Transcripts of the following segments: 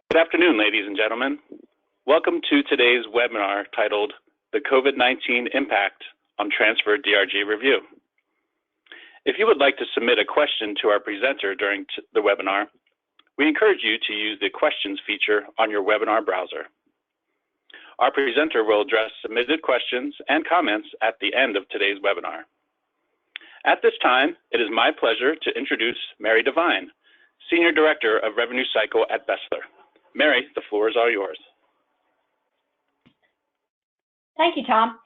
Good afternoon, ladies and gentlemen. Welcome to today's webinar titled The COVID-19 Impact on Transfer DRG Review. If you would like to submit a question to our presenter during the webinar, we encourage you to use the questions feature on your webinar browser. Our presenter will address submitted questions and comments at the end of today's webinar. At this time, it is my pleasure to introduce Mary Devine, Senior Director of Revenue Cycle at Bessler. Mary, the floor is all yours. Thank you, Tom.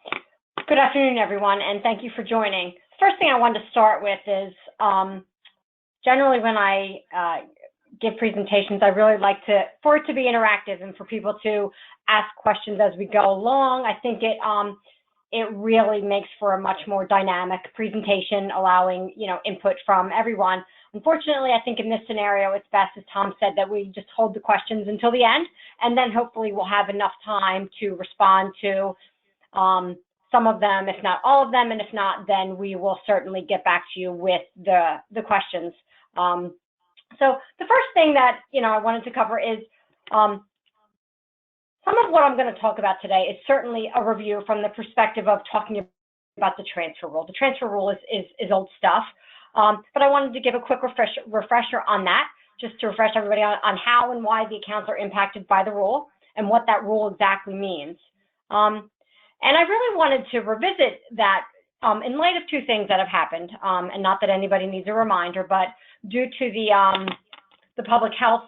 Good afternoon, everyone, and thank you for joining. First thing I wanted to start with is generally when I give presentations, I really like for it to be interactive and for people to ask questions as we go along. I think it really makes for a much more dynamic presentation, allowing input from everyone. Unfortunately, I think in this scenario, it's best, as Tom said, that we just hold the questions until the end, and then hopefully we'll have enough time to respond to some of them, if not all of them, and if not, then we will certainly get back to you with the questions. So the first thing that I wanted to cover is some of what I'm going to talk about today is certainly a review from the perspective of talking about the transfer rule. The transfer rule is old stuff. But I wanted to give a quick refresher on that, just to refresh everybody on how and why the accounts are impacted by the rule and what that rule exactly means. And I really wanted to revisit that in light of two things that have happened, and not that anybody needs a reminder, but due to the public health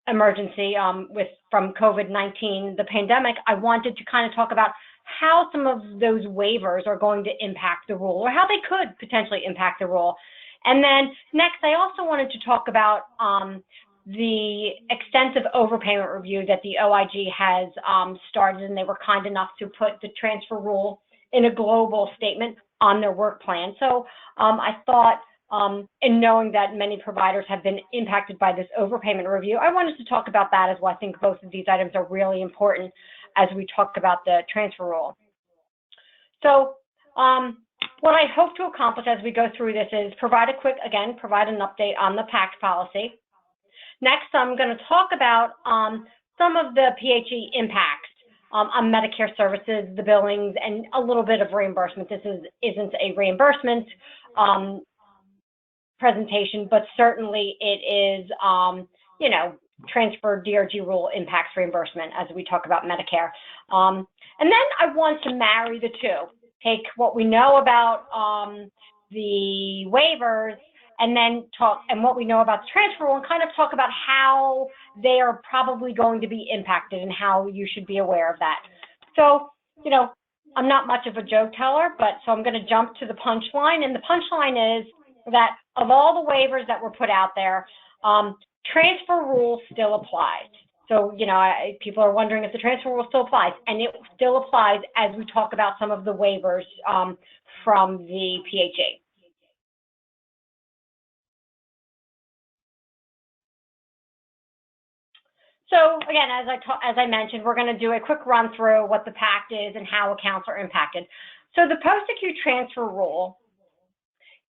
emergency from COVID-19, the pandemic, I wanted to kind of talk about how some of those waivers are going to impact the rule, or how they could potentially impact the rule. And then next, I also wanted to talk about the extensive overpayment review that the OIG has started, and they were kind enough to put the transfer rule in a global statement on their work plan. So I thought, in knowing that many providers have been impacted by this overpayment review, I wanted to talk about that as well. I think both of these items are really important as we talk about the transfer rule. So what I hope to accomplish as we go through this is provide an update on the PACT policy. Next, I'm going to talk about some of the PHE impacts on Medicare services, the billings, and a little bit of reimbursement. This isn't a reimbursement presentation, but certainly it is, Transfer DRG rule impacts reimbursement as we talk about Medicare. And then I want to marry the two, take what we know about the waivers and then and what we know about the transfer rule, and kind of talk about how they are probably going to be impacted and how you should be aware of that. So, I'm not much of a joke teller, so I'm going to jump to the punchline. And the punchline is that of all the waivers that were put out there, transfer rule still applies. So, people are wondering if the transfer rule still applies, and it still applies as we talk about some of the waivers from the PHE. So again, as I mentioned, we're going to do a quick run through what the PACT is and how accounts are impacted. So the post-acute transfer rule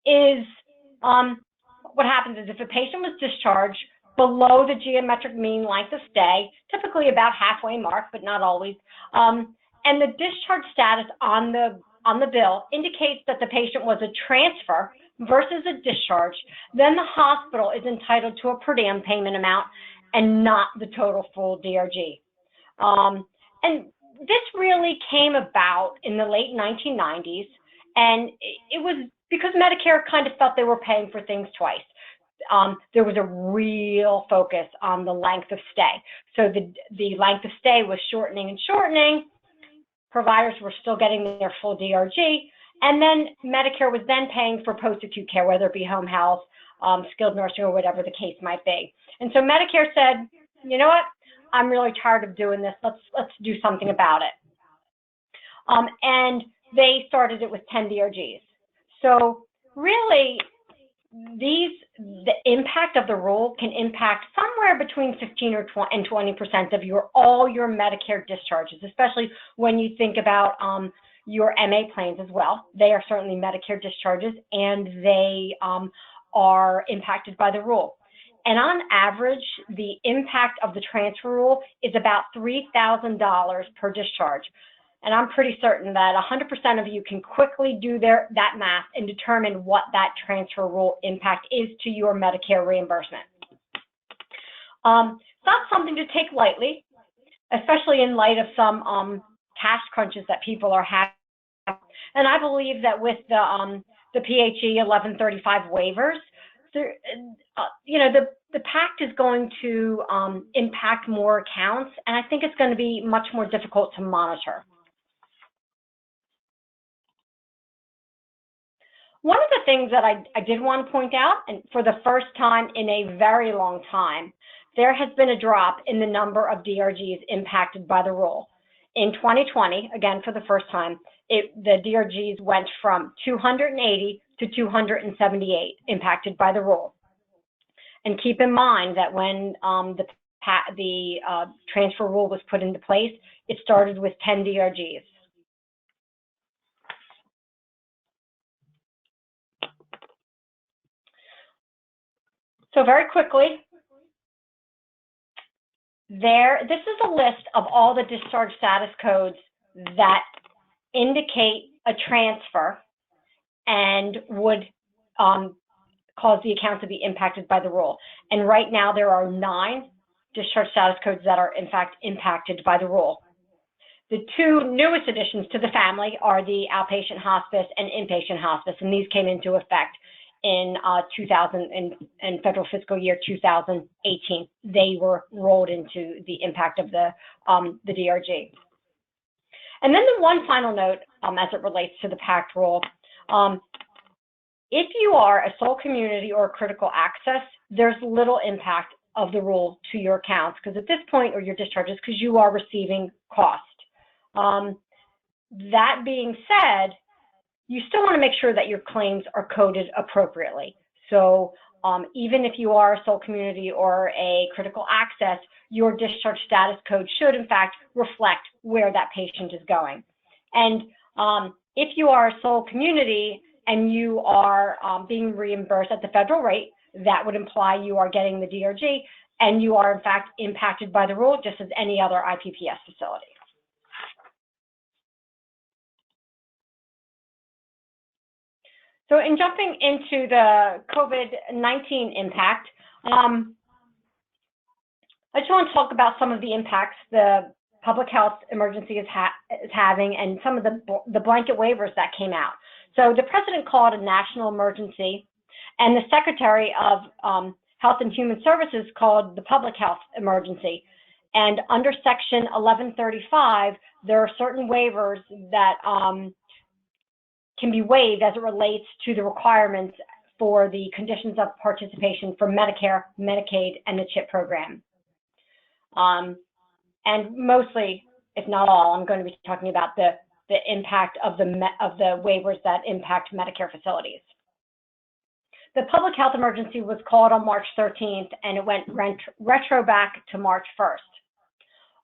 is what happens is if a patient was discharged below the geometric mean length of stay, typically about halfway mark, but not always, and the discharge status on the bill indicates that the patient was a transfer versus a discharge, then the hospital is entitled to a per diem payment amount and not the total full DRG. And this really came about in the late 1990s, and it was because Medicare kind of felt they were paying for things twice. There was a real focus on the length of stay. So the length of stay was shortening and shortening. Providers were still getting their full DRG. And then Medicare was then paying for post-acute care, whether it be home health, skilled nursing, or whatever the case might be. And so Medicare said, you know what, I'm really tired of doing this. Let's do something about it. And they started it with 10 DRGs. So really, the impact of the rule can impact somewhere between 15 and 20% of all your Medicare discharges, especially when you think about your MA plans as well. They are certainly Medicare discharges, and they are impacted by the rule. And on average, the impact of the transfer rule is about $3,000 per discharge. And I'm pretty certain that 100% of you can quickly do that math and determine what that transfer rule impact is to your Medicare reimbursement. It's not something to take lightly, especially in light of some cash crunches that people are having. And I believe that with the PHE 1135 waivers, the PACT is going to impact more accounts, and I think it's going to be much more difficult to monitor. One of the things that I did want to point out, and for the first time in a very long time, there has been a drop in the number of DRGs impacted by the rule. In 2020, again, for the first time, the DRGs went from 280 to 278 impacted by the rule. And keep in mind that when the transfer rule was put into place, it started with 10 DRGs. So very quickly, this is a list of all the discharge status codes that indicate a transfer and would cause the account to be impacted by the rule. And right now there are 9 discharge status codes that are in fact impacted by the rule. The 2 newest additions to the family are the outpatient hospice and inpatient hospice, and these came into effect in federal fiscal year 2018. They were rolled into the impact of the DRG. And then the one final note as it relates to the PACT rule, if you are a sole community or critical access, there's little impact of the rule to your accounts, because at this point, or your discharges, because you are receiving cost. That being said, you still want to make sure that your claims are coded appropriately. So even if you are a sole community or a critical access, your discharge status code should in fact reflect where that patient is going. And if you are a sole community and you are being reimbursed at the federal rate, that would imply you are getting the DRG and you are in fact impacted by the rule just as any other IPPS facility. So in jumping into the COVID-19 impact, I just want to talk about some of the impacts the public health emergency is having and some of the blanket waivers that came out. So the president called a national emergency, and the Secretary of Health and Human Services called the public health emergency. And under Section 1135, there are certain waivers that can be waived as it relates to the requirements for the conditions of participation for Medicare, Medicaid, and the CHIP program. And mostly, if not all, I'm going to be talking about the impact of the waivers that impact Medicare facilities. The public health emergency was called on March 13th, and it went retro back to March 1st.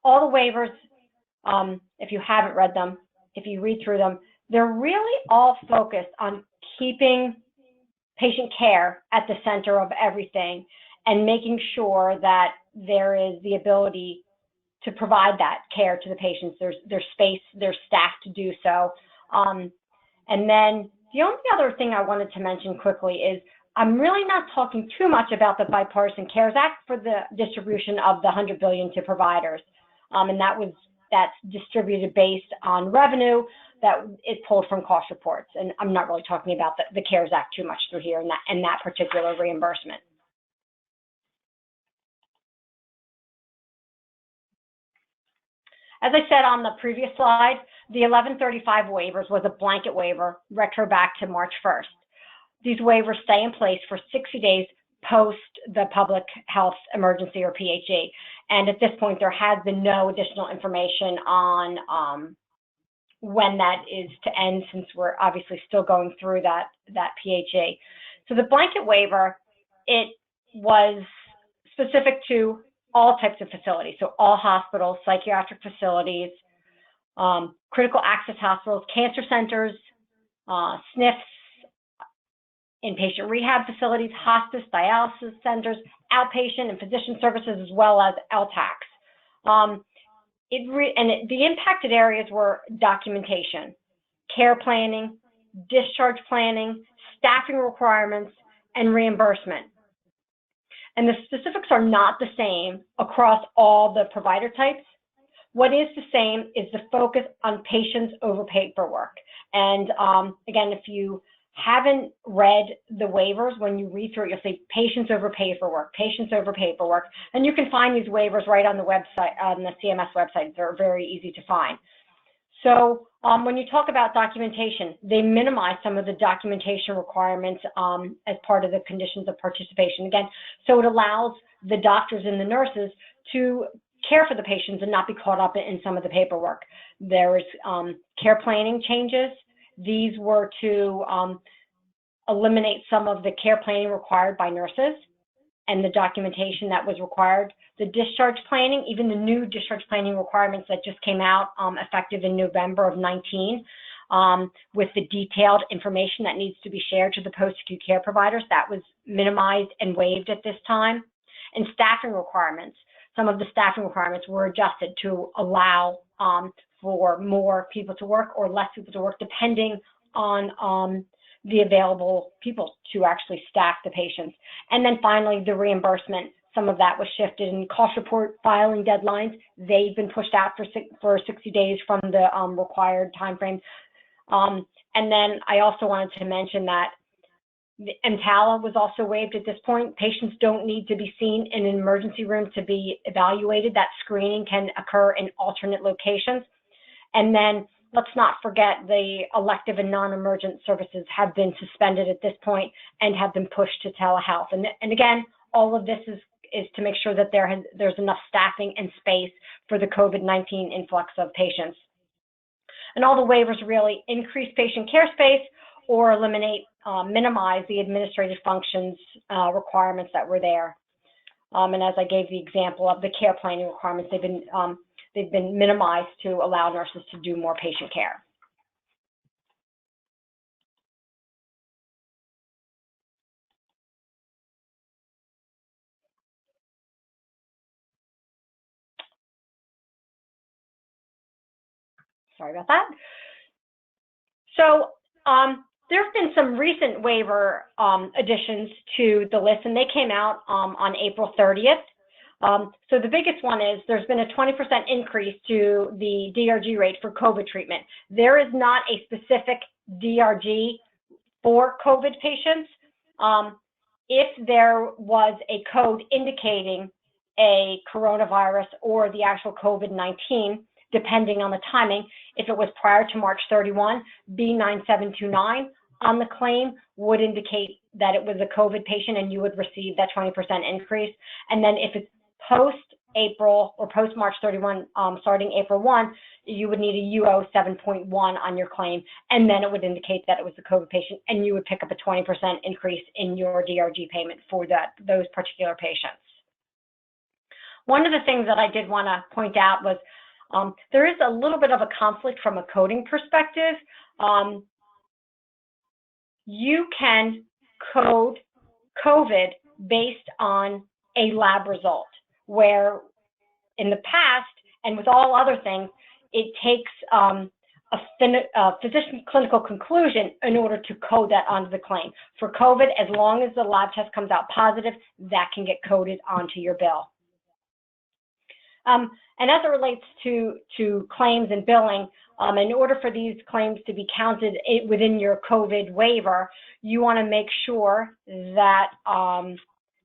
All the waivers, if you haven't read them, if you read through them, they're really all focused on keeping patient care at the center of everything and making sure that there is the ability to provide that care to the patients. There's space, there's staff to do so. And then the only other thing I wanted to mention quickly is I'm really not talking too much about the Bipartisan CARES Act for the distribution of the $100 billion to providers. And that's distributed based on revenue that is pulled from cost reports. And I'm not really talking about the CARES Act too much through here and that particular reimbursement. As I said on the previous slide, the 1135 waivers was a blanket waiver, retro back to March 1st. These waivers stay in place for 60 days post the public health emergency or PHE. And at this point, there has been no additional information on when that is to end, since we're obviously still going through that PHE. So the blanket waiver, it was specific to all types of facilities, so all hospitals, psychiatric facilities, critical access hospitals, cancer centers, SNFs, inpatient rehab facilities, hospice, dialysis centers, outpatient and physician services, as well as LTACs. The impacted areas were documentation, care planning, discharge planning, staffing requirements, and reimbursement. And the specifics are not the same across all the provider types. What is the same is the focus on patients over paperwork. And again, if you haven't read the waivers, when you read through it, you'll see patients over paperwork, patients over paperwork. And you can find these waivers right on the website, on the CMS website. They're very easy to find. So when you talk about documentation, they minimize some of the documentation requirements as part of the conditions of participation. Again, so it allows the doctors and the nurses to care for the patients and not be caught up in some of the paperwork. There is care planning changes. These were to eliminate some of the care planning required by nurses and the documentation that was required. The discharge planning, even the new discharge planning requirements that just came out effective in November of 19, with the detailed information that needs to be shared to the post-acute care providers, that was minimized and waived at this time. And staffing requirements, some of the staffing requirements were adjusted to allow for more people to work or less people to work, depending on the available people to actually staff the patients. And then finally, the reimbursement, some of that was shifted, and cost report filing deadlines, they've been pushed out for 60 days from the required timeframe. And then I also wanted to mention that the EMTALA was also waived at this point. Patients don't need to be seen in an emergency room to be evaluated. That screening can occur in alternate locations. And then let's not forget the elective and non-emergent services have been suspended at this point and have been pushed to telehealth. And again, all of this is to make sure that there's enough staffing and space for the COVID-19 influx of patients. And all the waivers really increase patient care space or eliminate, minimize the administrative functions requirements that were there. And as I gave the example of the care planning requirements, they've been minimized to allow nurses to do more patient care. Sorry about that. So there have been some recent waiver additions to the list, and they came out on April 30th. So the biggest one is there's been a 20% increase to the DRG rate for COVID treatment. There is not a specific DRG for COVID patients. If there was a code indicating a coronavirus or the actual COVID-19, depending on the timing, if it was prior to March 31, B9729 on the claim would indicate that it was a COVID patient and you would receive that 20% increase. And then if it's post-April or post-March 31, starting April 1, you would need a UO 7.1 on your claim, and then it would indicate that it was a COVID patient, and you would pick up a 20% increase in your DRG payment for those particular patients. One of the things that I did want to point out was there is a little bit of a conflict from a coding perspective. You can code COVID based on a lab result, where in the past, and with all other things, it takes a physician clinical conclusion in order to code that onto the claim. For COVID, as long as the lab test comes out positive, that can get coded onto your bill. And as it relates to claims and billing, in order for these claims to be counted within your COVID waiver, you want to make sure that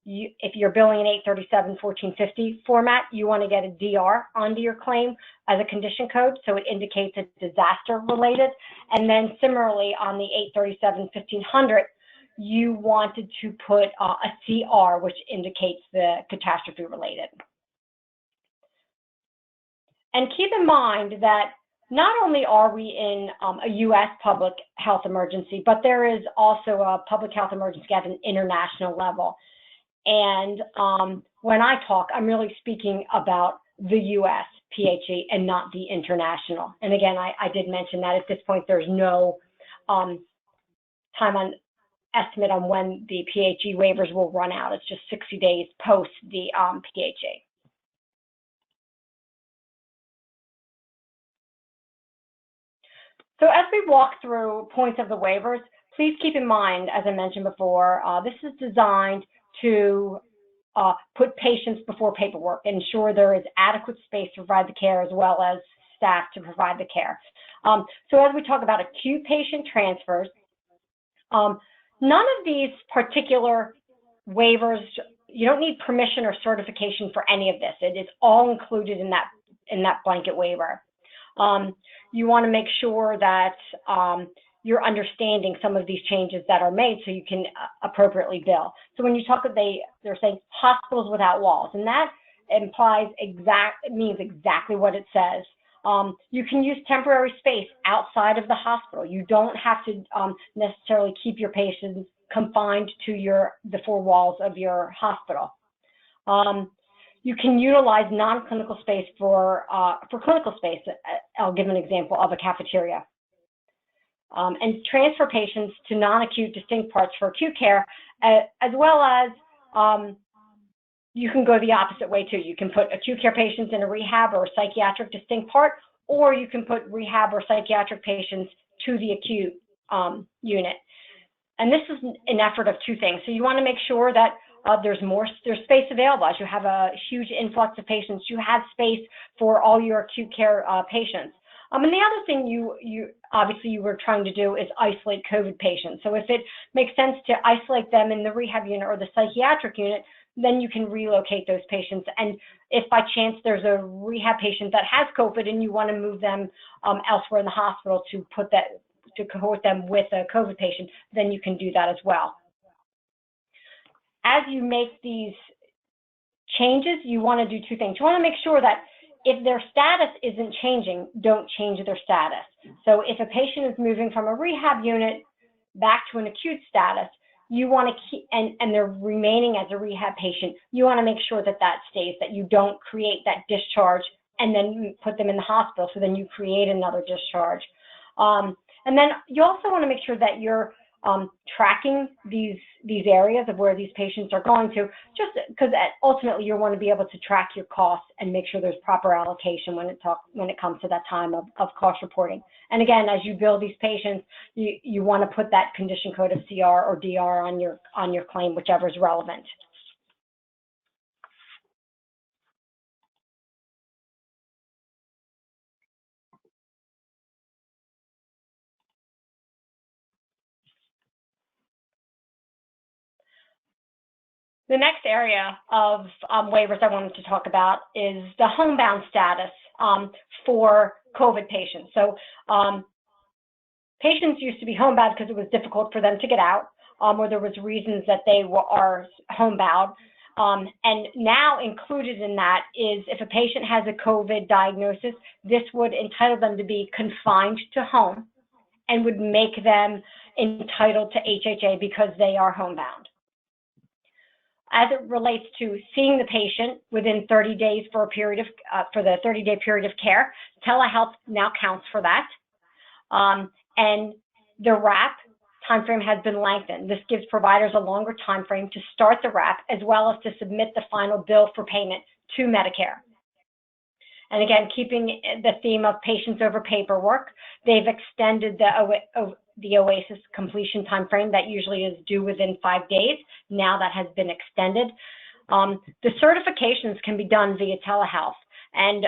if you're billing in 837-1450 format, you want to get a DR onto your claim as a condition code, so it indicates it's disaster related. And then similarly on the 837-1500, you wanted to put a CR, which indicates the catastrophe related. And keep in mind that not only are we in a U.S. public health emergency, but there is also a public health emergency at an international level. And when I talk, I'm really speaking about the U.S. PHE and not the international. And again, I did mention that at this point, there's no time on estimate on when the PHE waivers will run out. It's just 60 days post the PHE. So as we walk through points of the waivers, please keep in mind, as I mentioned before, this is designed to put patients before paperwork, ensure there is adequate space to provide the care as well as staff to provide the care. So as we talk about acute patient transfers, none of these particular waivers, you don't need permission or certification for any of this. It is all included in that blanket waiver. You want to make sure that you're understanding some of these changes that are made so you can appropriately bill. So when you talk, they're saying hospitals without walls, and that means exactly what it says. You can use temporary space outside of the hospital. You don't have to necessarily keep your patients confined to the four walls of your hospital. You can utilize non-clinical space for clinical space. I'll give an example of a cafeteria. And transfer patients to non-acute distinct parts for acute care, as well as you can go the opposite way too. You can put acute care patients in a rehab or a psychiatric distinct part, or you can put rehab or psychiatric patients to the acute unit. And this is an effort of two things. So you want to make sure that there's space available. As you have a huge influx of patients, you have space for all your acute care patients. And the other thing you were trying to do is isolate COVID patients. So if it makes sense to isolate them in the rehab unit or the psychiatric unit, then you can relocate those patients. And if by chance there's a rehab patient that has COVID and you want to move them elsewhere in the hospital to cohort them with a COVID patient, then you can do that as well. As you make these changes, you want to do two things. You want to make sure that if their status isn't changing, don't change their status. So if a patient is moving from a rehab unit back to an acute status, you want to keep, and they're remaining as a rehab patient, you want to make sure that that stays, that you don't create that discharge and then put them in the hospital, so then you create another discharge. And then you also want to make sure that you're tracking these areas of where these patients are going to, just because ultimately you want to be able to track your costs and make sure there's proper allocation when it comes to that time of cost reporting. And again, as you bill these patients, you want to put that condition code of CR or DR on your claim, whichever is relevant. The next area of waivers I wanted to talk about is the homebound status for COVID patients. So patients used to be homebound because it was difficult for them to get out, or there was reasons that they are homebound. And now included in that is if a patient has a COVID diagnosis, this would entitle them to be confined to home and would make them entitled to HHA because they are homebound. As it relates to seeing the patient within 30 days for the 30-day period of care, telehealth now counts for that. And the WRAP timeframe has been lengthened. This gives providers a longer timeframe to start the WRAP as well as to submit the final bill for payment to Medicare. And again, keeping the theme of patients over paperwork, they've extended the OASIS completion timeframe that usually is due within 5 days. Now that has been extended. The certifications can be done via telehealth. And,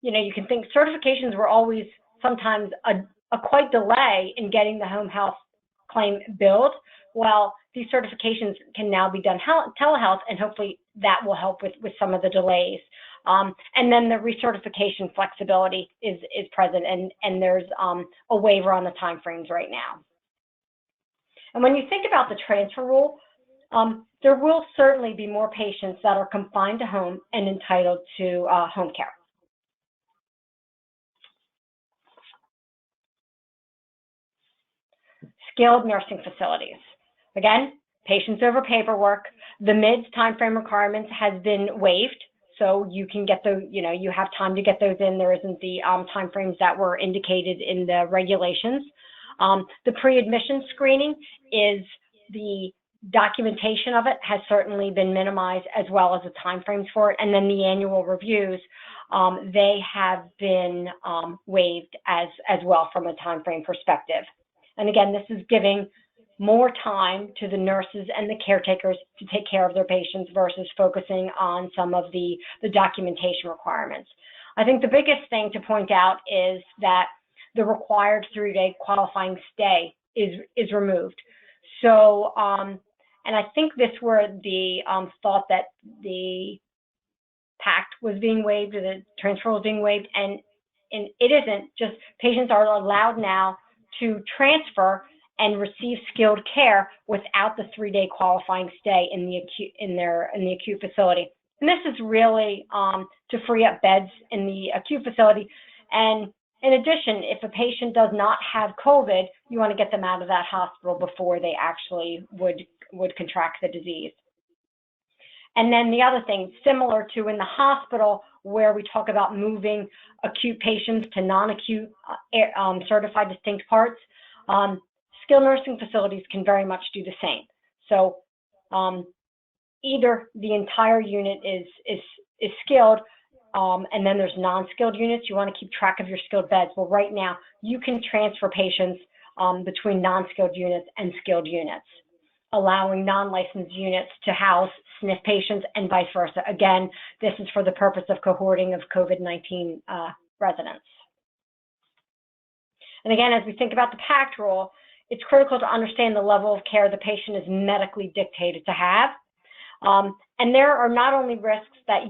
you can think certifications were always sometimes a quite delay in getting the home health claim billed. Well, these certifications can now be done telehealth, and hopefully that will help with some of the delays. And then the recertification flexibility is present, and there's a waiver on the timeframes right now. And when you think about the transfer rule, there will certainly be more patients that are confined to home and entitled to home care. Skilled nursing facilities. Again, patients over paperwork. The MIDS timeframe requirements has been waived, so you can get those, you have time to get those in. There isn't the timeframes that were indicated in the regulations. The pre-admission screening is the documentation of it has certainly been minimized, as well as the timeframes for it. And then the annual reviews, they have been waived as well from a timeframe perspective. And again, this is giving more time to the nurses and the caretakers to take care of their patients versus focusing on some of the documentation requirements. I think the biggest thing to point out is that the required 3-day qualifying stay is removed. So, and I think this were the thought that the PACT was being waived or the transfer was being waived, and it isn't. Just patients are allowed now to transfer and receive skilled care without the 3-day qualifying stay in the acute facility. And this is really to free up beds in the acute facility. And in addition, if a patient does not have COVID, you want to get them out of that hospital before they actually would contract the disease. And then the other thing, similar to in the hospital, where we talk about moving acute patients to non-acute certified distinct parts, skilled nursing facilities can very much do the same. So either the entire unit is skilled, and then there's non-skilled units. You want to keep track of your skilled beds. Well, right now, you can transfer patients between non-skilled units and skilled units, allowing non-licensed units to house SNF patients and vice versa. Again, this is for the purpose of cohorting of COVID-19 residents. And again, as we think about the PACT rule, it's critical to understand the level of care the patient is medically dictated to have. And there are not only risks that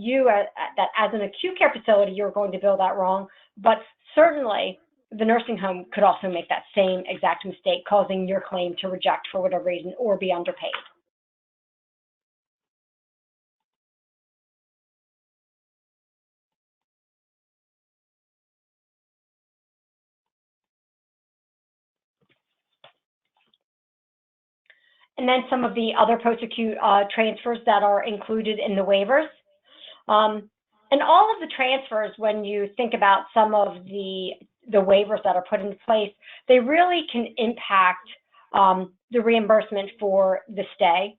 that as an acute care facility, you're going to bill that wrong, but certainly the nursing home could also make that same exact mistake, causing your claim to reject for whatever reason or be underpaid. And then some of the other post-acute transfers that are included in the waivers. And all of the transfers, when you think about some of the waivers that are put into place, they really can impact the reimbursement for the stay.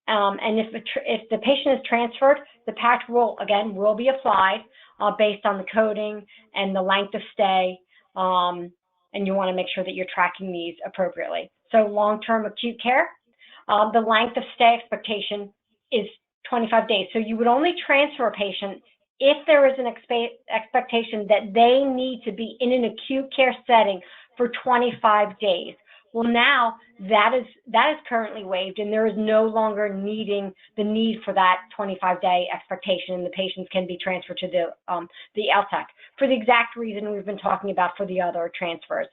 And if the patient is transferred, the PACT rule, again, will be applied based on the coding and the length of stay. And you want to make sure that you're tracking these appropriately. So long-term acute care, the length of stay expectation is 25 days. So you would only transfer a patient if there is an expectation that they need to be in an acute care setting for 25 days. Well, now that is currently waived, and there is no longer the need for that 25-day expectation, and the patients can be transferred to the LTAC for the exact reason we've been talking about for the other transfers.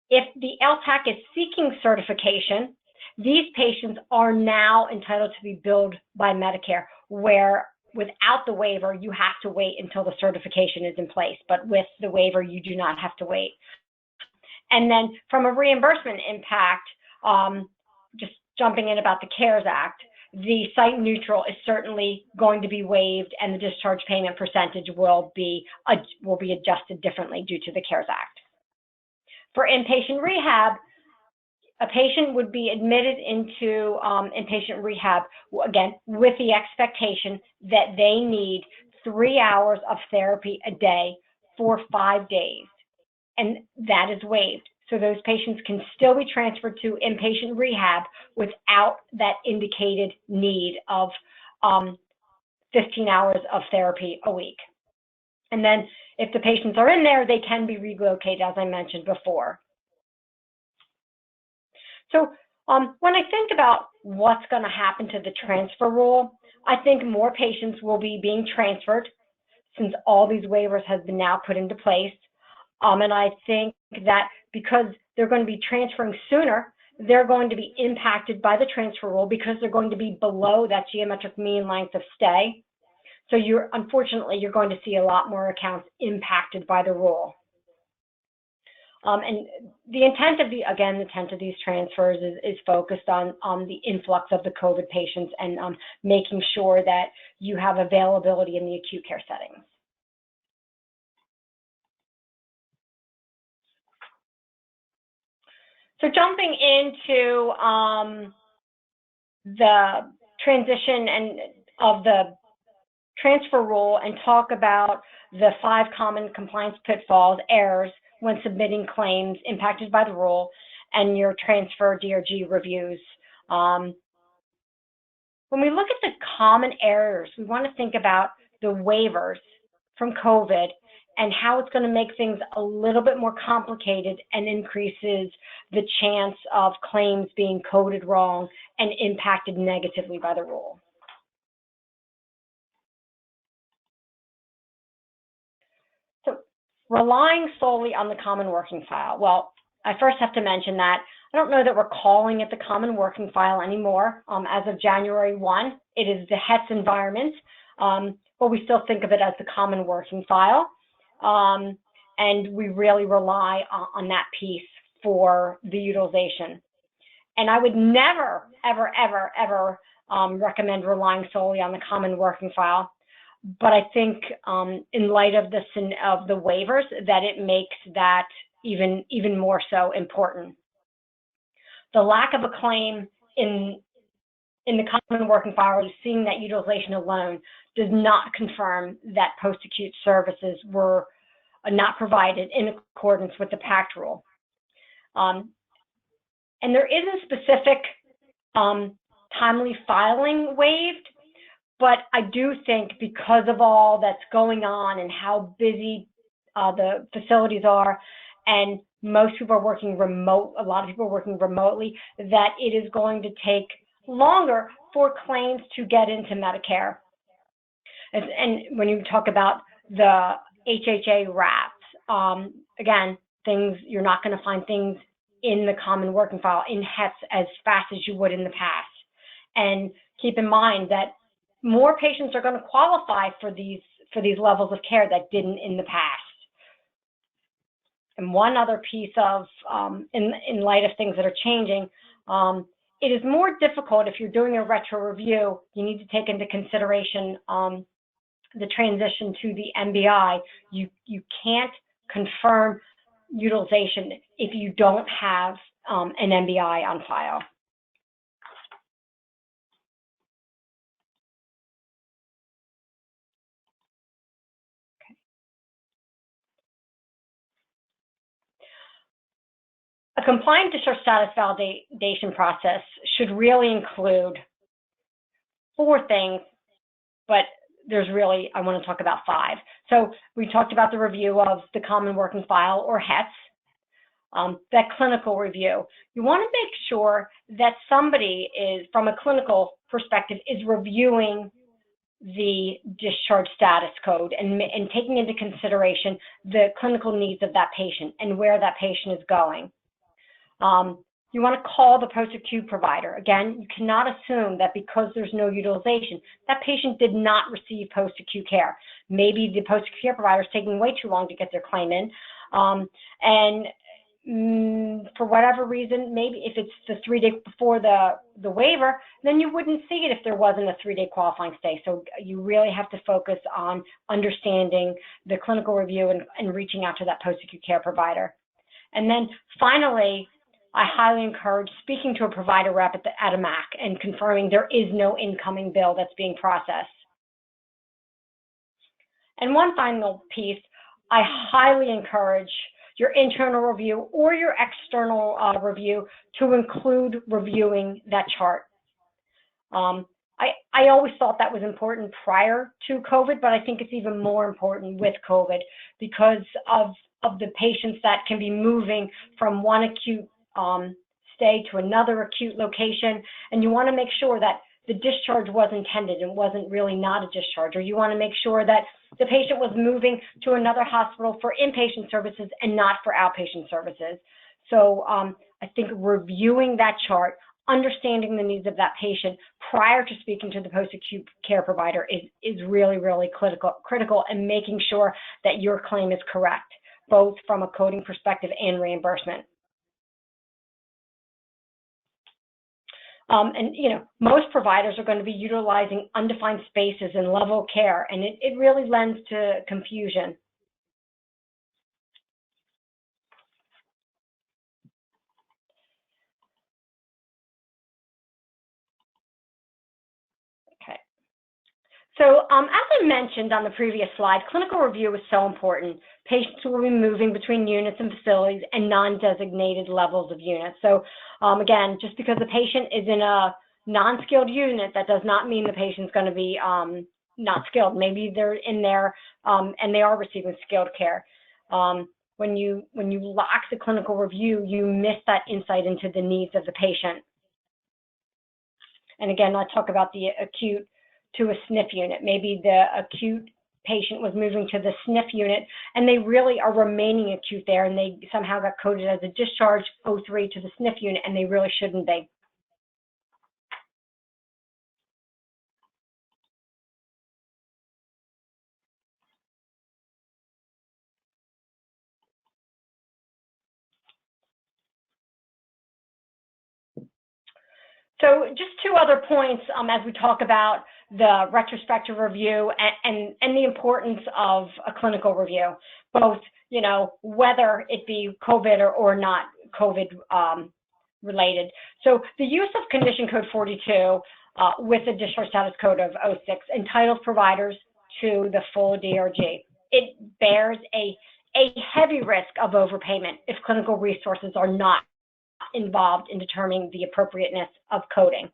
If the LTAC is seeking certification, these patients are now entitled to be billed by Medicare, where without the waiver, you have to wait until the certification is in place. But with the waiver, you do not have to wait. And then from a reimbursement impact, just jumping in about the CARES Act, the site neutral is certainly going to be waived, and the discharge payment percentage will be adjusted differently due to the CARES Act. For inpatient rehab, a patient would be admitted into inpatient rehab, again, with the expectation that they need 3 hours of therapy a day for 5 days, and that is waived. So those patients can still be transferred to inpatient rehab without that indicated need of 15 hours of therapy a week. And then if the patients are in there, they can be relocated, as I mentioned before. So when I think about what's going to happen to the transfer rule, I think more patients will be being transferred since all these waivers have been now put into place. And I think that because they're going to be transferring sooner, they're going to be impacted by the transfer rule because they're going to be below that geometric mean length of stay. So unfortunately, you're going to see a lot more accounts impacted by the rule. And the intent of these transfers is focused on the influx of the COVID patients and making sure that you have availability in the acute care settings. So jumping into the transition of the transfer rule and talk about the 5 common compliance pitfalls, errors, when submitting claims impacted by the rule, and your transfer DRG reviews. When we look at the common errors, we want to think about the waivers from COVID and how it's going to make things a little bit more complicated and increases the chance of claims being coded wrong and impacted negatively by the rule. So, relying solely on the common working file. Well, I first have to mention that I don't know that we're calling it the common working file anymore. As of January 1, it is the HETS environment, but we still think of it as the common working file. And we really rely on that piece for the utilization. And I would never, ever, ever, ever recommend relying solely on the common working file. But I think in light of the waivers, that it makes that even more so important. The lack of a claim in the common working file, seeing that utilization alone, does not confirm that post-acute services were not provided in accordance with the PACT rule. And there is a specific timely filing waived, but I do think because of all that's going on and how busy the facilities are, and most people are working remote, a lot of people are working remotely, that it is going to take longer for claims to get into Medicare. And when you talk about the HHA wraps, again, you're not going to find things in the common working file in HETS as fast as you would in the past. And keep in mind that more patients are going to qualify for these levels of care that didn't in the past. And one other piece of, in light of things that are changing, it is more difficult if you're doing a retro review. You need to take into consideration the transition to the MBI. You can't confirm utilization if you don't have an MBI on file. A compliant discharge status validation process should really include 4 things, but there's really, I want to talk about 5. So we talked about the review of the common working file, or HETS, that clinical review. You want to make sure that somebody is, from a clinical perspective, is reviewing the discharge status code and taking into consideration the clinical needs of that patient and where that patient is going. You want to call the post-acute provider. Again, you cannot assume that because there's no utilization, that patient did not receive post-acute care. Maybe the post-acute care provider is taking way too long to get their claim in. For whatever reason, maybe if it's the 3 days before the waiver, then you wouldn't see it if there wasn't a 3-day qualifying stay. So you really have to focus on understanding the clinical review and reaching out to that post-acute care provider. And then finally, I highly encourage speaking to a provider rep at a MAC and confirming there is no incoming bill that's being processed. And one final piece, I highly encourage your internal review or your external review to include reviewing that chart. I always thought that was important prior to COVID, but I think it's even more important with COVID because of the patients that can be moving from one acute stay to another acute location, and you want to make sure that the discharge was intended and wasn't really not a discharge, or you want to make sure that the patient was moving to another hospital for inpatient services and not for outpatient services. So I think reviewing that chart, understanding the needs of that patient prior to speaking to the post-acute care provider is really, really critical, and making sure that your claim is correct, both from a coding perspective and reimbursement. And, most providers are going to be utilizing undefined spaces in level of care, and it really lends to confusion. So as I mentioned on the previous slide, clinical review is so important. Patients will be moving between units and facilities and non-designated levels of units. So again, just because the patient is in a non-skilled unit, that does not mean the patient's going to be not skilled. Maybe they're in there and they are receiving skilled care. When you lack the clinical review, you miss that insight into the needs of the patient. And again, I talk about the acute to a SNF unit. Maybe the acute patient was moving to the SNF unit and they really are remaining acute there, and they somehow got coded as a discharge 03 to the SNF unit, and they really shouldn't be. So just two other points as we talk about the retrospective review and the importance of a clinical review, both, you know, whether it be COVID or not COVID related. So the use of Condition Code 42 with the Discharge Status Code of 06 entitles providers to the full DRG. It bears a heavy risk of overpayment if clinical resources are not involved in determining the appropriateness of coding.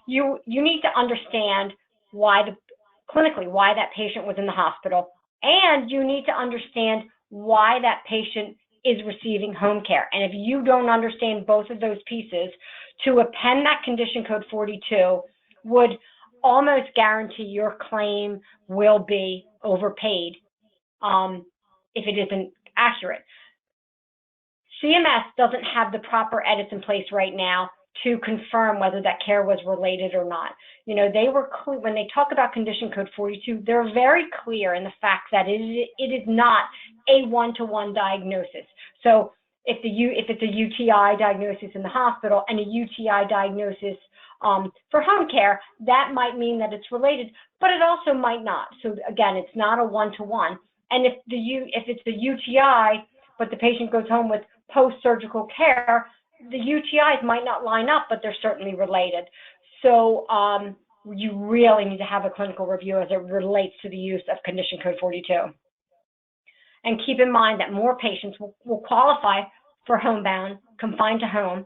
You need to understand clinically why that patient was in the hospital, and you need to understand why that patient is receiving home care. And if you don't understand both of those pieces, to append that Condition Code 42 would almost guarantee your claim will be overpaid if it isn't accurate. CMS doesn't have the proper edits in place right now to confirm whether that care was related or not. You know, they were clear when they talk about Condition Code 42, they're very clear in the fact that it is not a one-to-one diagnosis. So if it's a UTI diagnosis in the hospital and a UTI diagnosis for home care, that might mean that it's related, but it also might not. So again, it's not a one-to-one. And if it's a UTI, but the patient goes home with post-surgical care, the UTIs might not line up, but they're certainly related. So you really need to have a clinical review as it relates to the use of Condition Code 42. And keep in mind that more patients will qualify for homebound, confined to home,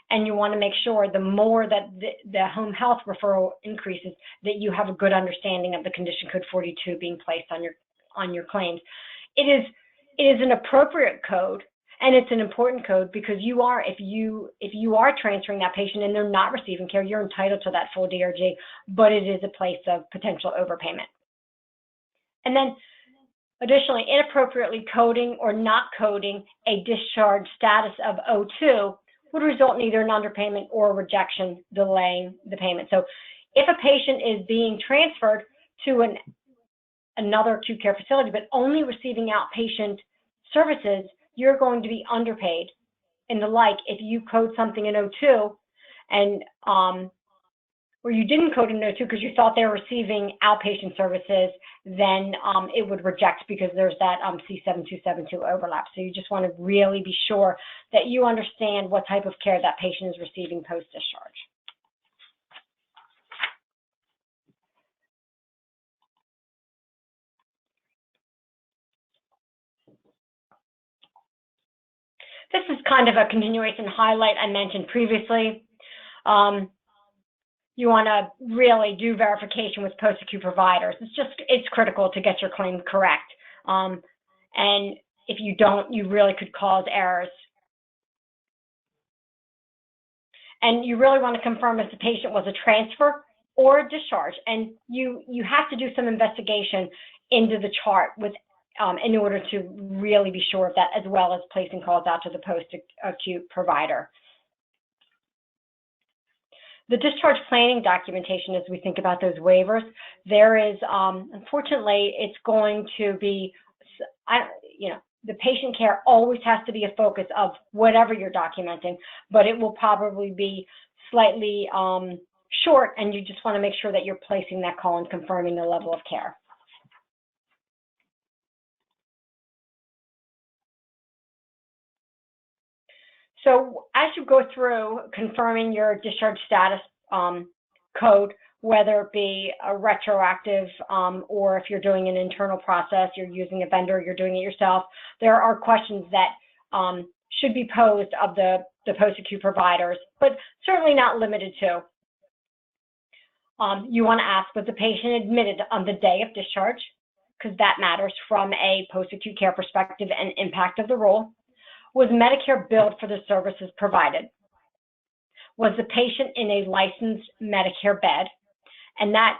and you want to make sure the more that the home health referral increases, that you have a good understanding of the Condition Code 42 being placed on your claims. It is an appropriate code, and it's an important code because if you are transferring that patient and they're not receiving care, you're entitled to that full DRG, but it is a place of potential overpayment. And then additionally, inappropriately coding or not coding a discharge status of 02 would result in either an underpayment or a rejection, delaying the payment. So if a patient is being transferred to another acute care facility, but only receiving outpatient services, you're going to be underpaid. And the like, if you code something in 02 and or you didn't code in 02 because you thought they were receiving outpatient services, then it would reject because there's that C7272 overlap. So you just want to really be sure that you understand what type of care that patient is receiving post-discharge. This is kind of a continuation highlight I mentioned previously. You want to really do verification with PostAcute Providers. It's critical to get your claim correct. And if you don't, you really could cause errors. And you really want to confirm if the patient was a transfer or a discharge. And you have to do some investigation into the chart in order to really be sure of that, as well as placing calls out to the post-acute provider. The discharge planning documentation, as we think about those waivers, there is, unfortunately, it's going to be, the patient care always has to be a focus of whatever you're documenting, but it will probably be slightly short, and you just want to make sure that you're placing that call and confirming the level of care. So as you go through confirming your discharge status code whether it be a retroactive or if you're doing an internal process, you're using a vendor, you're doing it yourself. There are questions that should be posed of the post-acute providers, but certainly not limited to. You want to ask, was the patient admitted on the day of discharge? Because that matters from a post-acute care perspective and impact of the rule. Was Medicare billed for the services provided? Was the patient in a licensed Medicare bed? And that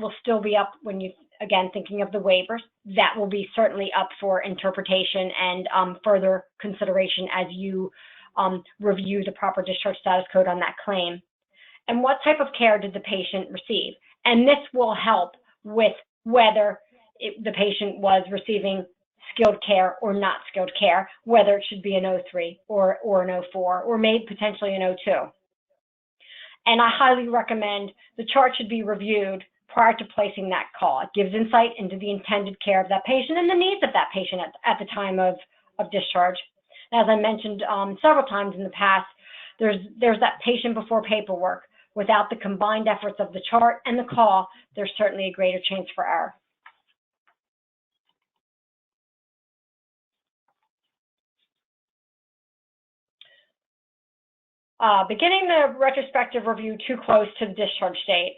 will still be up when you, again, thinking of the waivers, that will be certainly up for interpretation and further consideration as you review the proper discharge status code on that claim. And what type of care did the patient receive? And this will help with whether the patient was receiving skilled care or not skilled care, whether it should be an O3 or an O4 or maybe potentially an O2. And I highly recommend the chart should be reviewed prior to placing that call. It gives insight into the intended care of that patient and the needs of that patient at the time of discharge. As I mentioned several times in the past, there's that patient before paperwork. Without the combined efforts of the chart and the call, there's certainly a greater chance for error. Beginning the retrospective review too close to the discharge date.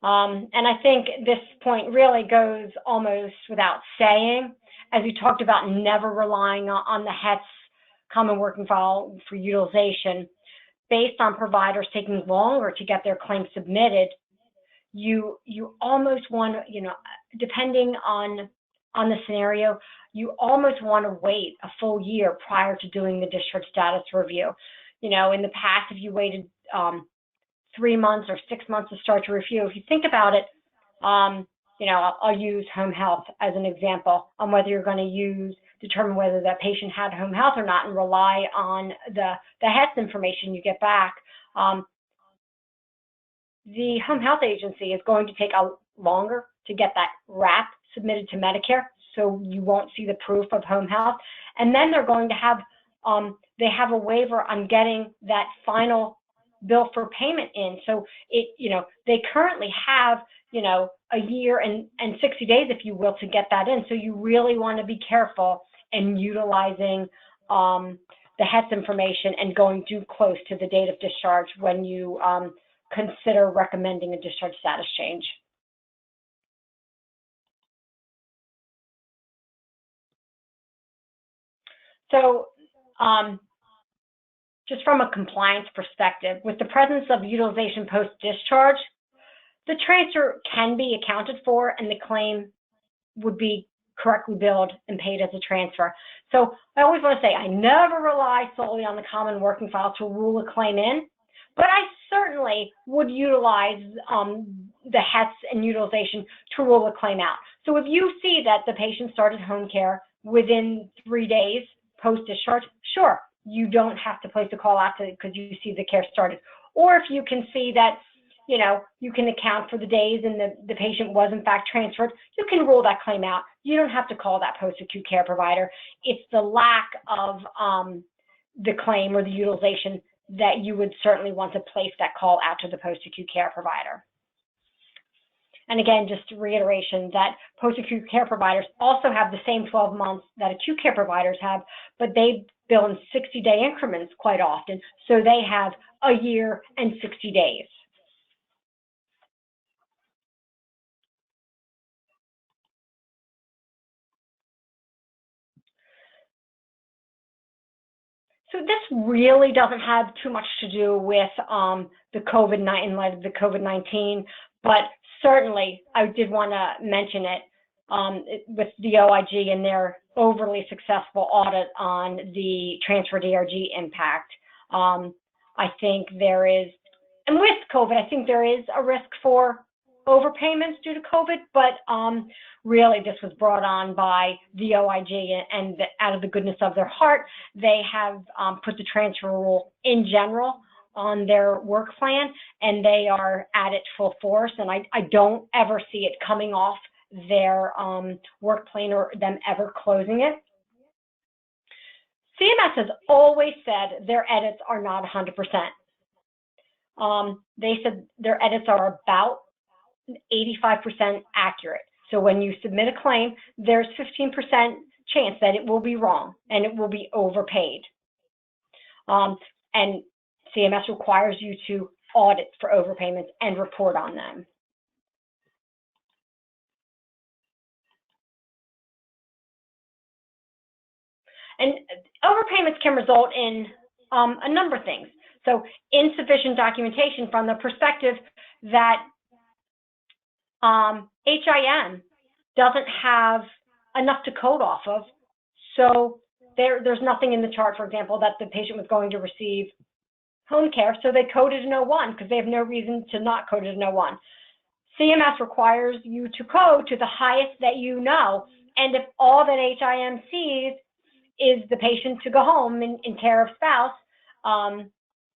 And I think this point really goes almost without saying, as we talked about never relying on the HETS common working file for utilization. Based on providers taking longer to get their claim submitted, you almost want to, depending on the scenario, you almost want to wait a full year prior to doing the discharge status review. In the past, if you waited 3 months or 6 months to start to review, if you think about it, I'll use home health as an example on whether you're going to determine whether that patient had home health or not and rely on the HETS information you get back. The home health agency is going to take longer to get that RAP submitted to Medicare, so you won't see the proof of home health. And then they're going to have, they have a waiver on getting that final bill for payment in. So they currently have, a year and 60 days, if you will, to get that in. So you really want to be careful in utilizing the HETS information and going too close to the date of discharge when you consider recommending a discharge status change. So just from a compliance perspective, with the presence of utilization post-discharge, the transfer can be accounted for and the claim would be correctly billed and paid as a transfer. So I always want to say I never rely solely on the common working file to rule a claim in, but I certainly would utilize the HETS and utilization to rule a claim out. So if you see that the patient started home care within 3 days post-discharge, sure, you don't have to place a call out because you see the care started. Or if you can see that, you can account for the days and the patient was in fact transferred, you can rule that claim out. You don't have to call that post-acute care provider. It's the lack of the claim or the utilization that you would certainly want to place that call out to the post-acute care provider. And again, just reiteration that post-acute care providers also have the same 12 months that acute care providers have, but they bill in 60-day increments quite often. So they have a year and 60 days. So this really doesn't have too much to do with the COVID-19, but certainly I did want to mention it with the OIG and their overly successful audit on the Transfer DRG impact. I think there is, and with COVID, I think there is a risk for overpayments due to COVID, but really this was brought on by the OIG and out of the goodness of their heart, they have put the transfer rule in general on their work plan, and they are at it full force, and I don't ever see it coming off their work plan or them ever closing it. CMS has always said their edits are not 100%. They said their edits are about 85% accurate. So when you submit a claim, there's 15% chance that it will be wrong and it will be overpaid. And CMS requires you to audit for overpayments and report on them. And overpayments can result in a number of things. So insufficient documentation from the perspective that HIM doesn't have enough to code off of. So there's nothing in the chart, for example, that the patient was going to receive home care, so they coded an 01 because they have no reason to not code it an 01. CMS requires you to code to the highest that you know, and if all that HIM sees is the patient to go home in care of spouse,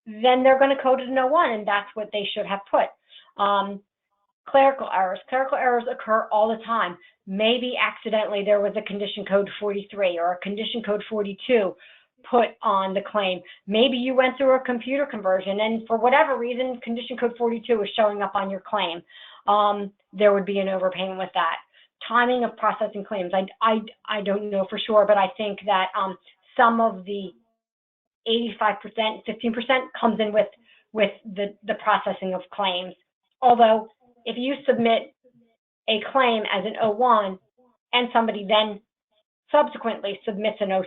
then they're going to code it an 01, and that's what they should have put. Clerical errors occur all the time. Maybe accidentally there was a condition code 43 or a condition code 42 put on the claim. Maybe you went through a computer conversion and for whatever reason condition code 42 is showing up on your claim. There would be an overpayment with that. Timing of processing claims, I don't know for sure, but I think that some of the 85%, 15% comes in with the processing of claims. Although if you submit a claim as an 01 and somebody then subsequently submits an 06,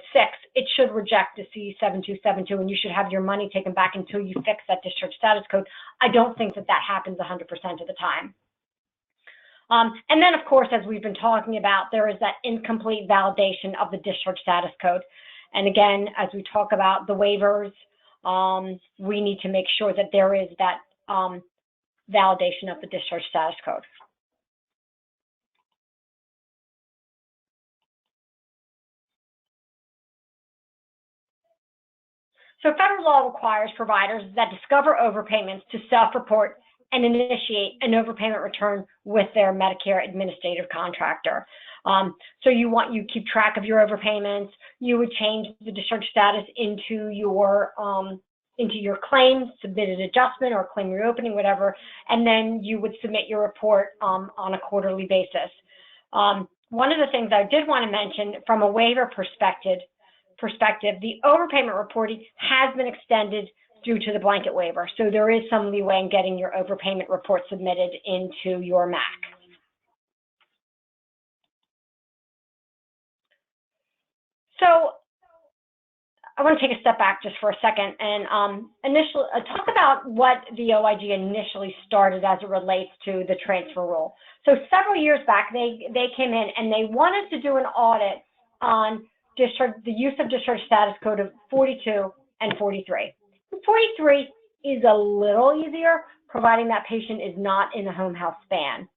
it should reject the C7272 and you should have your money taken back until you fix that discharge status code. I don't think that happens 100% of the time. And then, of course, as we've been talking about, there is that incomplete validation of the discharge status code. And again, as we talk about the waivers, we need to make sure that there is that validation of the discharge status code. So federal law requires providers that discover overpayments to self-report and initiate an overpayment return with their Medicare administrative contractor. So you keep track of your overpayments. You would change the discharge status into your claim, submitted adjustment or claim reopening, whatever, and then you would submit your report on a quarterly basis. One of the things I did want to mention from a waiver perspective, the overpayment reporting has been extended due to the blanket waiver. So there is some leeway in getting your overpayment report submitted into your MAC. So I want to take a step back just for a second and talk about what the OIG initially started as it relates to the transfer rule. So several years back, they came in and they wanted to do an audit on the use of discharge status code of 42 and 43. 43 is a little easier, providing that patient is not in a home health span.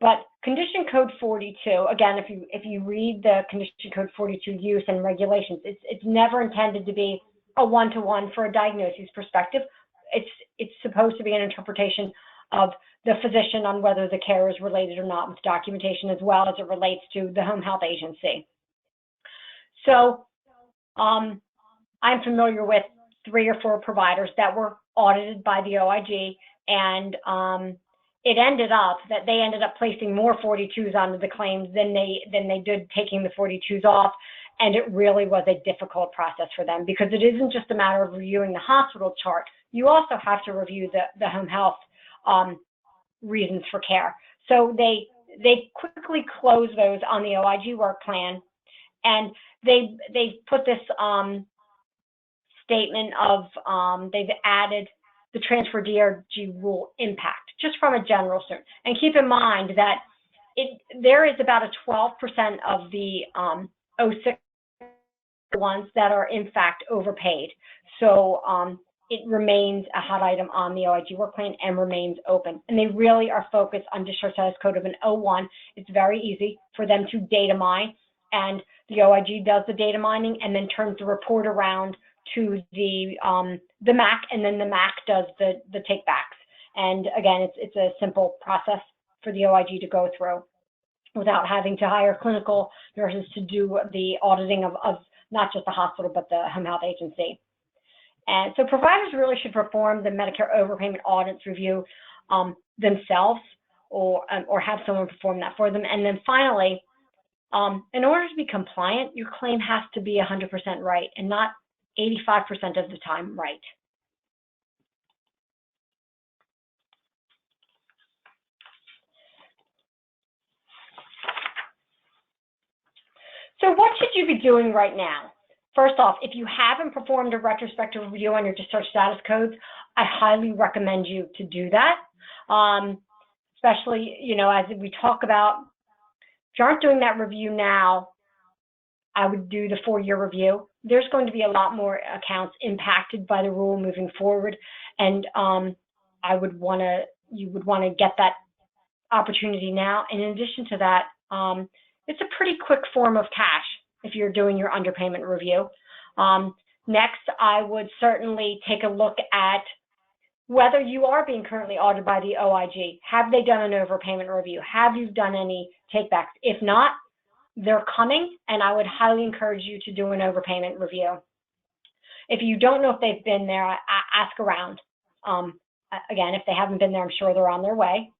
But condition code 42, again, if you read the condition code 42 use and regulations, it's never intended to be a one-to-one for a diagnosis perspective. It's supposed to be an interpretation of the physician on whether the care is related or not with documentation, as well as it relates to the home health agency. So I'm familiar with 3 or 4 providers that were audited by the OIG, and it ended up that they ended up placing more 42s onto the claims than they did taking the 42s off, and it really was a difficult process for them because it isn't just a matter of reviewing the hospital chart. You also have to review the home health reasons for care. So they quickly closed those on the OIG work plan, and they put this statement of they've added the Transfer DRG rule impact, just from a general sense. And keep in mind that there is about a 12% of the 06 ones that are in fact overpaid. So it remains a hot item on the OIG work plan and remains open. And they really are focused on discharge status code of an 01. It's very easy for them to data mine, and the OIG does the data mining and then turns the report around to the MAC, and then the MAC does the takebacks. And again, it's a simple process for the OIG to go through without having to hire clinical nurses to do the auditing of not just the hospital, but the home health agency. And so providers really should perform the Medicare overpayment audits review themselves or have someone perform that for them. And then finally, in order to be compliant, your claim has to be 100% right and not 85% of the time right. So what should you be doing right now? First off, if you haven't performed a retrospective review on your discharge status codes, I highly recommend you to do that. Especially, as we talk about, if you aren't doing that review now, I would do the 4-year review. There's going to be a lot more accounts impacted by the rule moving forward, and you would want to get that opportunity now. And in addition to that, it's a pretty quick form of cash if you're doing your underpayment review. Next, I would certainly take a look at whether you are being currently audited by the OIG. Have they done an overpayment review? Have you done any takebacks? If not, they're coming, and I would highly encourage you to do an overpayment review. If you don't know if they've been there, ask around. Again, if they haven't been there, I'm sure they're on their way.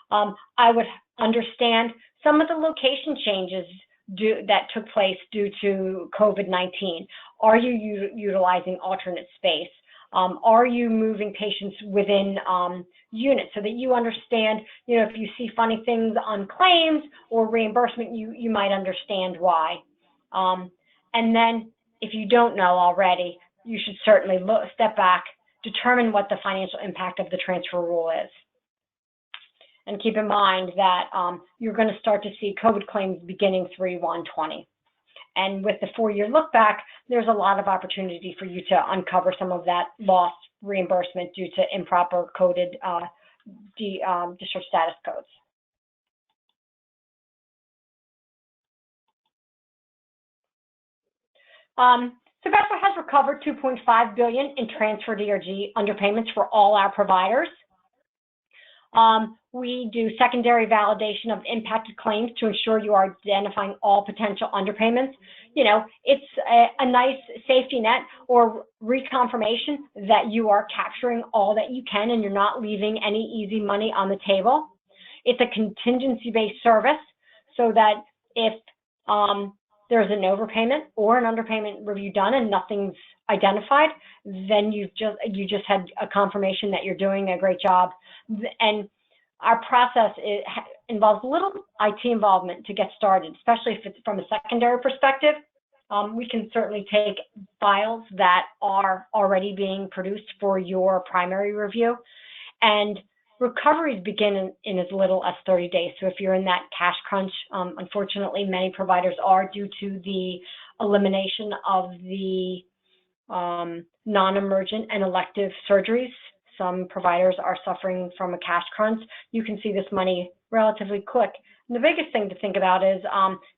I would understand some of the location changes that took place due to COVID-19. Are you utilizing alternate space? Are you moving patients within units so that you understand, if you see funny things on claims or reimbursement, you might understand why. And then if you don't know already, you should certainly step back, determine what the financial impact of the transfer rule is. And keep in mind that you're going to start to see COVID claims beginning 3/1/20. And with the 4-year look back, there's a lot of opportunity for you to uncover some of that lost reimbursement due to improper coded discharge status codes. Progressive has recovered $2.5 billion in Transfer DRG underpayments for all our providers. We do secondary validation of impacted claims to ensure you are identifying all potential underpayments. It's a nice safety net or reconfirmation that you are capturing all that you can and you're not leaving any easy money on the table. It's a contingency-based service so that if there's an overpayment or an underpayment review done and nothing's identified, then you just had a confirmation that you're doing a great job. And our process involves little IT involvement to get started, especially if it's from a secondary perspective. We can certainly take files that are already being produced for your primary review, and recoveries begin in as little as 30 days. So if you're in that cash crunch, unfortunately, many providers are due to the elimination of the non-emergent and elective surgeries. Some providers are suffering from a cash crunch. You can see this money relatively quick. And the biggest thing to think about is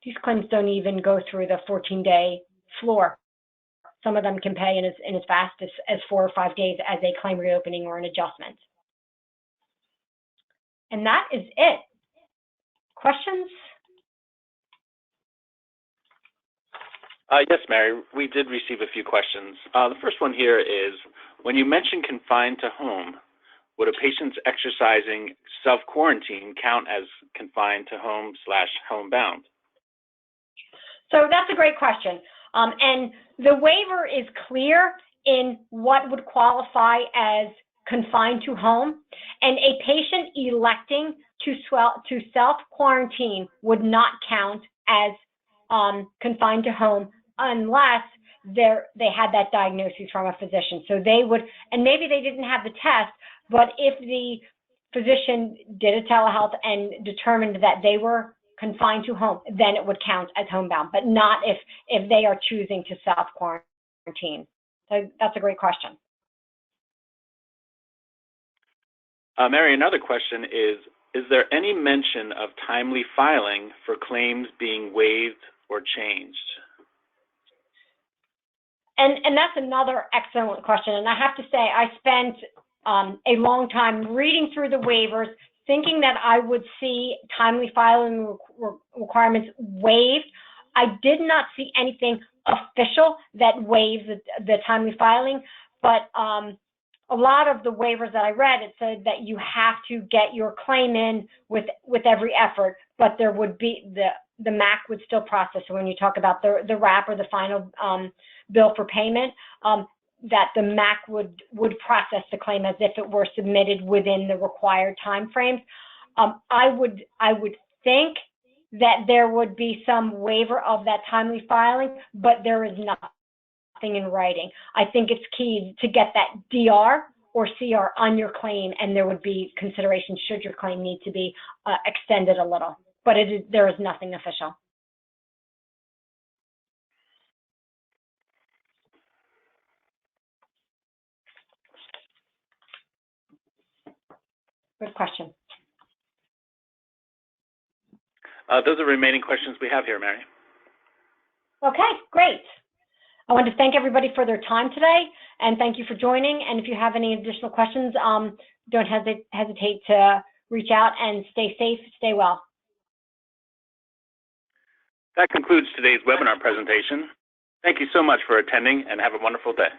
these claims don't even go through the 14-day floor. Some of them can pay in as fast as 4 or 5 days as a claim reopening or an adjustment. And that is it. Questions? Yes, Mary, we did receive a few questions. The first one here is, when you mention confined to home, would a patient's exercising self-quarantine count as confined to home / homebound? So that's a great question. And the waiver is clear in what would qualify as confined to home, and a patient electing to self-quarantine would not count as confined to home unless they had that diagnosis from a physician. So they would, and maybe they didn't have the test, but if the physician did a telehealth and determined that they were confined to home, then it would count as homebound, but not if they are choosing to self-quarantine. So that's a great question. Mary, another question is there any mention of timely filing for claims being waived or changed? And that's another excellent question. And I have to say, I spent a long time reading through the waivers, thinking that I would see timely filing requirements waived. I did not see anything official that waives the timely filing, but a lot of the waivers that I read, it said that you have to get your claim in with every effort, but there would be the MAC would still process. So when you talk about the wrap or the final bill for payment, that the MAC would process the claim as if it were submitted within the required timeframes. I would think that there would be some waiver of that timely filing, but there is nothing in writing. I think it's key to get that DR or CR on your claim, and there would be consideration should your claim need to be extended a little. But there is nothing official. Good question. Those are the remaining questions we have here, Mary. Okay, great. I want to thank everybody for their time today, and thank you for joining. And if you have any additional questions, don't hesitate to reach out, and stay safe, stay well. That concludes today's webinar presentation. Thank you so much for attending, and have a wonderful day.